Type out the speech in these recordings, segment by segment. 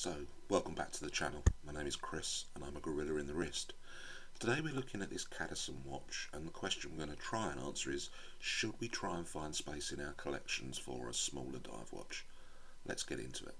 So, welcome back to the channel. My name is Chris and I'm a gorilla in the wrist. Today we're looking at this Cadisen watch, and the question we're going to try and answer is, should we try and find space in our collections for a smaller dive watch? Let's get into it.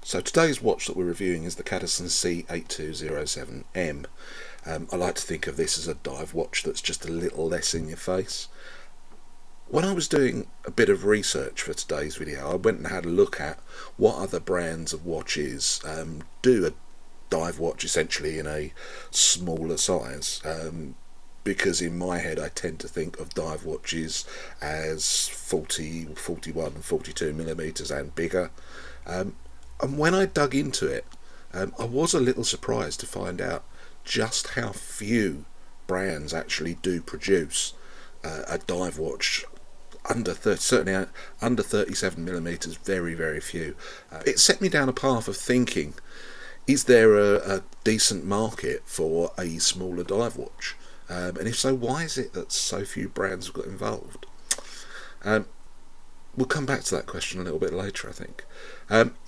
So today's watch that we're reviewing is the Cadisens C8207M. I like to think of this as a dive watch that's just a little less in your face. When I was doing a bit of research for today's video, I went and had a look at what other brands of watches do a dive watch essentially in a smaller size. Because in my head I tend to think of dive watches as 40, 41 and 42 millimeters and bigger. And when I dug into it, I was a little surprised to find out just how few brands actually do produce a dive watch under 30, certainly under 37 millimeters. Very few. It set me down a path of thinking, is there a decent market for a smaller dive watch? And if so, why is it that so few brands have got involved? We'll come back to that question a little bit later, I think.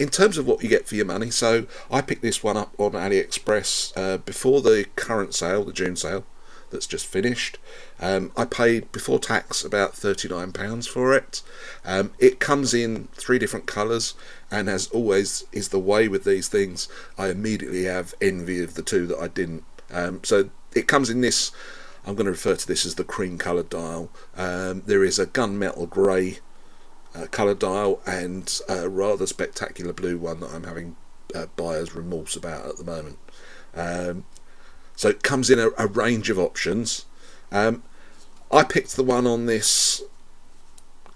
In terms of what you get for your money, so I picked this one up on AliExpress before the current sale, the June sale that's just finished. I paid before tax about £39 for it. It comes in 3 different colours, and as always is the way with these things, I immediately have envy of the 2 that I didn't. So it comes in this, I'm going to refer to this as the cream coloured dial. There is a gunmetal grey coloured dial and a rather spectacular blue one that I'm having buyer's remorse about at the moment. So it comes in a range of options. I picked the one on this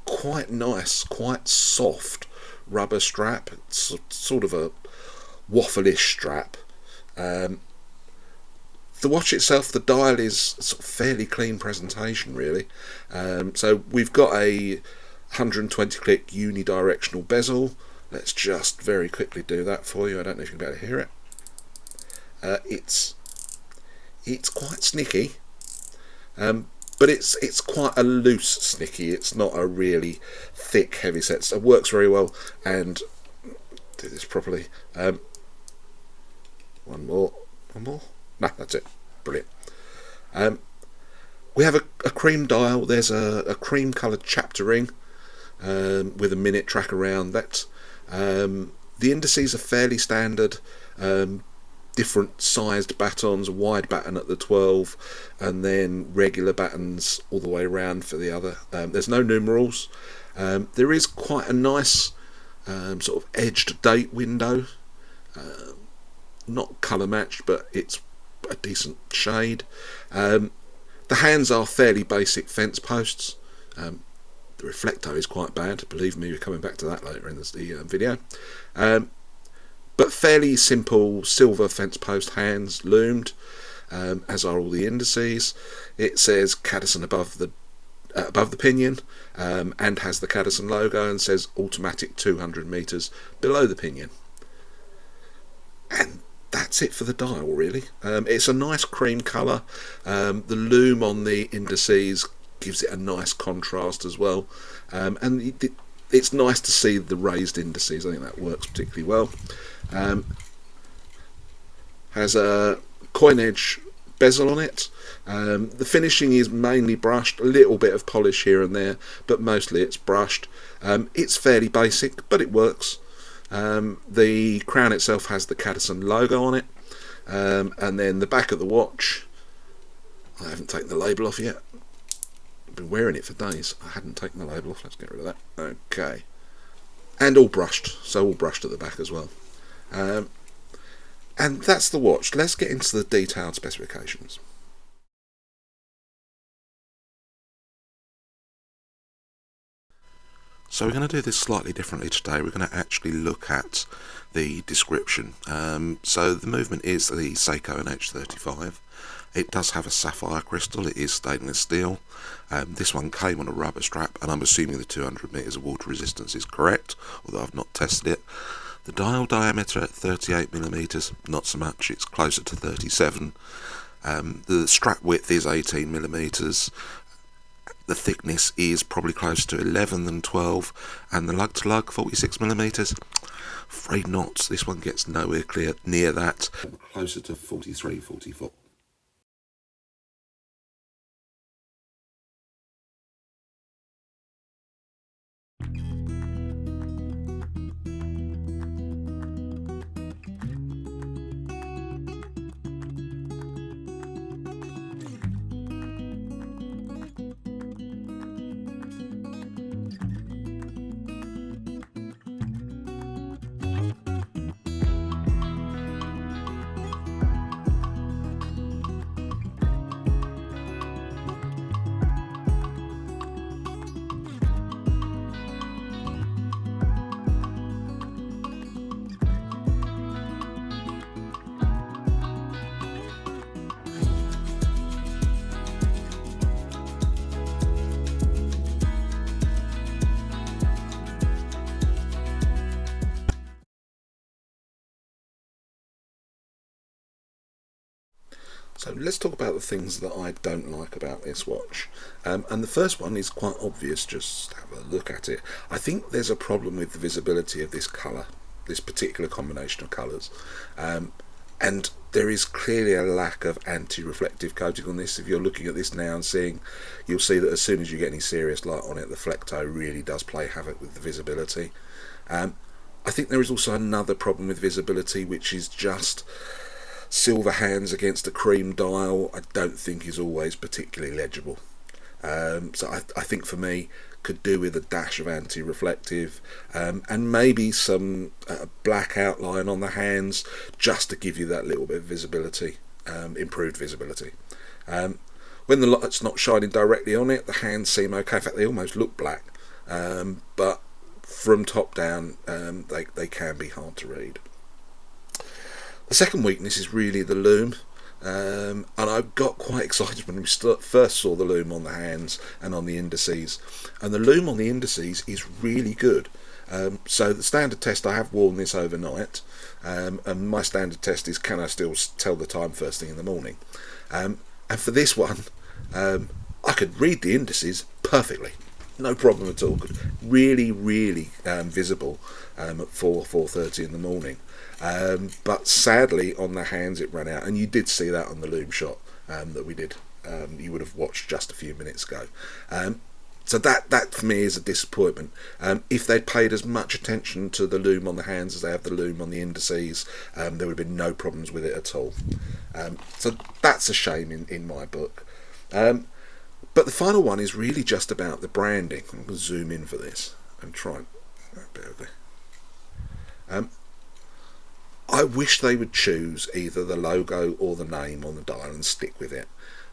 quite nice, quite soft rubber strap. It's sort of a waffle-ish strap. The watch itself, the dial is sort of fairly clean presentation really. So we've got a 120 click unidirectional bezel. Let's just very quickly do that for you. I don't know if you'll be able to hear it. It's quite snicky, but it's quite a loose snicky. It's not a really thick heavy set, so it works very well. And do this properly. One more. No, that's it. Brilliant. We have a cream dial. There's a cream coloured chapter ring with a minute track around that. The indices are fairly standard. Different sized batons, a wide baton at the 12, and then regular batons all the way around for the other. There's no numerals. There is quite a nice sort of edged date window. Not colour matched, but it's a decent shade. The hands are fairly basic fence posts. The reflecto is quite bad, believe me, we're coming back to that later in the video. But fairly simple silver fence post hands, loomed, as are all the indices. It says Cadisen above the pinion, and has the Cadisen logo, and says automatic 200 meters below the pinion. And that's it for the dial really. It's a nice cream colour. The loom on the indices gives it a nice contrast as well, and it's nice to see the raised indices. I think that works particularly well. Has a coin edge bezel on it. The finishing is mainly brushed, a little bit of polish here and there, but mostly it's brushed. It's fairly basic, but it works. The crown itself has the Cadisen logo on it, and then the back of the watch, I haven't taken the label off yet. I've been wearing it for days. I hadn't taken the label off. Let's get rid of that. Okay. And all brushed, so all brushed at the back as well. And that's the watch. Let's get into the detailed specifications. So we're going to do this slightly differently today. We're going to actually look at the description. So the movement is the Seiko NH35. It does have a sapphire crystal. It is stainless steel. This one came on a rubber strap, and I'm assuming the 200 meters of water resistance is correct, although I've not tested it. The dial diameter at 38 millimeters, not so much. It's closer to 37. The strap width is 18 millimeters. the thickness is probably closer to 11 than 12, and the lug to lug 46mm. Afraid not. This one gets nowhere near that. Closer to 43, 44. So let's talk about the things that I don't like about this watch. And the first one is quite obvious, just have a look at it. I think there's a problem with the visibility of this colour, this particular combination of colours. And there is clearly a lack of anti-reflective coating on this. If you're looking at this now and seeing, you'll see that as soon as you get any serious light on it, the Flecto really does play havoc with the visibility. I think there is also another problem with visibility, which is just silver hands against a cream dial. I don't think is always particularly legible. So I think for me could do with a dash of anti-reflective, and maybe some black outline on the hands just to give you that little bit of visibility, improved visibility. When the light's not shining directly on it, the hands seem okay. In fact, they almost look black, but from top down they can be hard to read. The second weakness is really the loom, and I got quite excited when we first saw the loom on the hands and on the indices, and the loom on the indices is really good. So the standard test, I have worn this overnight, and my standard test is, can I still tell the time first thing in the morning? And for this one, I could read the indices perfectly, no problem at all. Really visible at 4:30 in the morning. But sadly on the hands it ran out, and you did see that on the loom shot that we did. You would have watched just a few minutes ago. So that for me is a disappointment. If they'd paid as much attention to the loom on the hands as they have the loom on the indices, there would have been no problems with it at all. So that's a shame in my book. But the final one is really just about the branding. I'm going to zoom in for this and try and bear with me. I wish they would choose either the logo or the name on the dial and stick with it,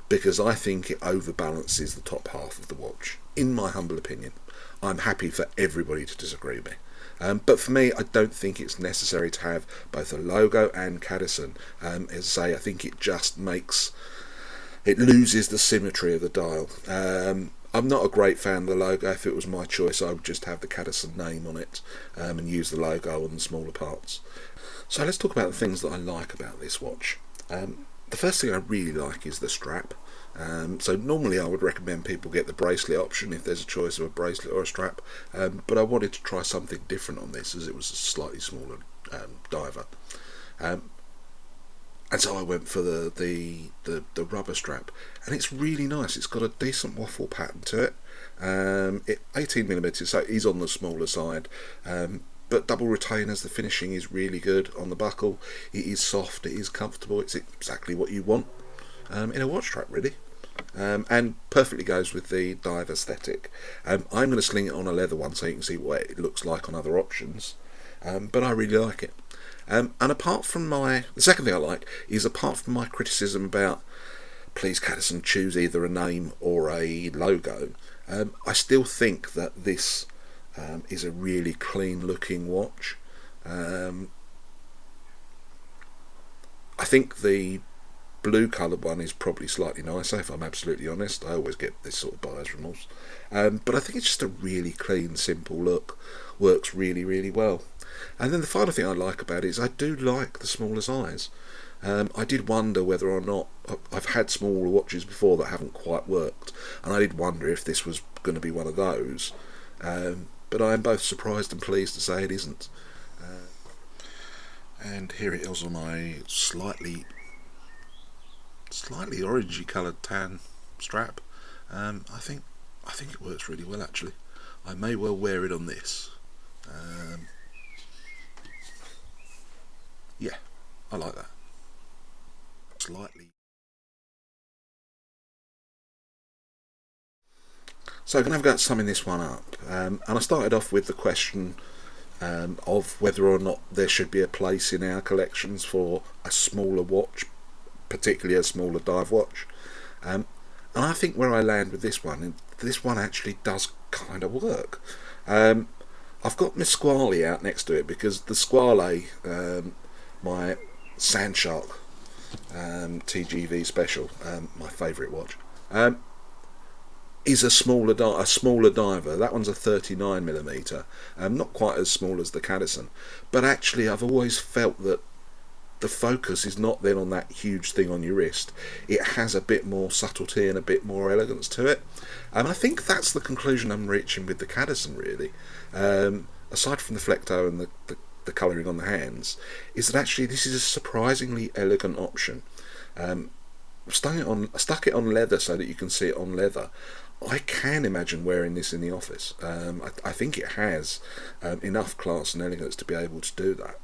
because I think it overbalances the top half of the watch, in my humble opinion. I'm happy for everybody to disagree with me. But for me, I don't think it's necessary to have both a logo and Cadisen. As I say, I think it just it loses the symmetry of the dial. I'm not a great fan of the logo. If it was my choice, I would just have the Cadisen name on it and use the logo on the smaller parts. So let's talk about the things that I like about this watch. The first thing I really like is the strap. So normally I would recommend people get the bracelet option if there's a choice of a bracelet or a strap, but I wanted to try something different on this as it was a slightly smaller diver. And so I went for the rubber strap, and it's really nice. It's got a decent waffle pattern to it. 18mm, so it is on the smaller side, but double retainers. The finishing is really good on the buckle. It is soft, it is comfortable. It's exactly what you want in a watch strap, really, and perfectly goes with the dive aesthetic. I'm going to sling it on a leather one so you can see what it looks like on other options, but I really like it. And apart from the second thing I like is, apart from my criticism about, please Cadisen, choose either a name or a logo, I still think that this is a really clean looking watch. I think the blue coloured one is probably slightly nicer, if I'm absolutely honest. I always get this sort of buyer's remorse, but I think it's just a really clean, simple look. Works really well. And then the final thing I like about it is I do like the smaller size. I did wonder whether or not, I've had smaller watches before that haven't quite worked, and I did wonder if this was going to be one of those, but I am both surprised and pleased to say it isn't. And here it is on my slightly orangey coloured tan strap. I think it works really well actually. I may well wear it on this. Yeah, I like that. Slightly. So I'm going to have a go at summing this one up, and I started off with the question of whether or not there should be a place in our collections for a smaller watch, particularly a smaller dive watch. And I think where I land with this one actually does kind of work. I've got my Squale out next to it because the Squale, my Sandshark TGV Special, my favourite watch, is a smaller diver. That one's a 39mm, not quite as small as the Cadisen, but actually I've always felt that the focus is not then on that huge thing on your wrist. It has a bit more subtlety and a bit more elegance to it, and I think that's the conclusion I'm reaching with the Cadisen really. Aside from the flecto and the colouring on the hands, is that actually this is a surprisingly elegant option. I stuck it on leather so that you can see it on leather. I can imagine wearing this in the office. I think it has enough class and elegance to be able to do that,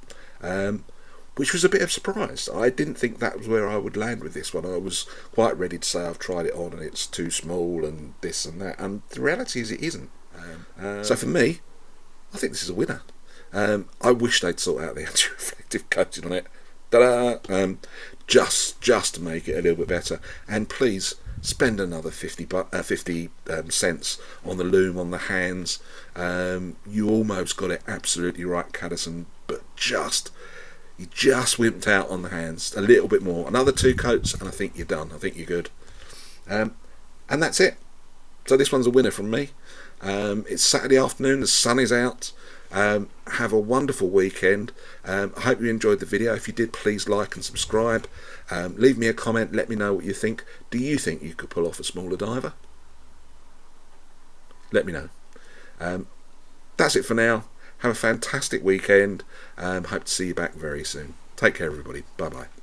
which was a bit of a surprise. I didn't think that was where I would land with this one. I was quite ready to say I've tried it on and it's too small and this and that, and the reality is it isn't. So for me, I think this is a winner. I wish they'd sort out the anti-reflective coating on it. Ta-da! Just to make it a little bit better, and please spend another 50 cents on the loom on the hands. You almost got it absolutely right, Cadisen, but you just wimped out on the hands a little bit more. Another 2 coats and I think you're done. I think you're good. And that's it. So this one's a winner from me. It's Saturday afternoon, the sun is out. Have a wonderful weekend. I hope you enjoyed the video. If you did, please like and subscribe. Leave me a comment, let me know what you think. Do you think you could pull off a smaller diver? Let me know. That's it for now. Have a fantastic weekend. Hope to see you back very soon. Take care everybody. Bye bye.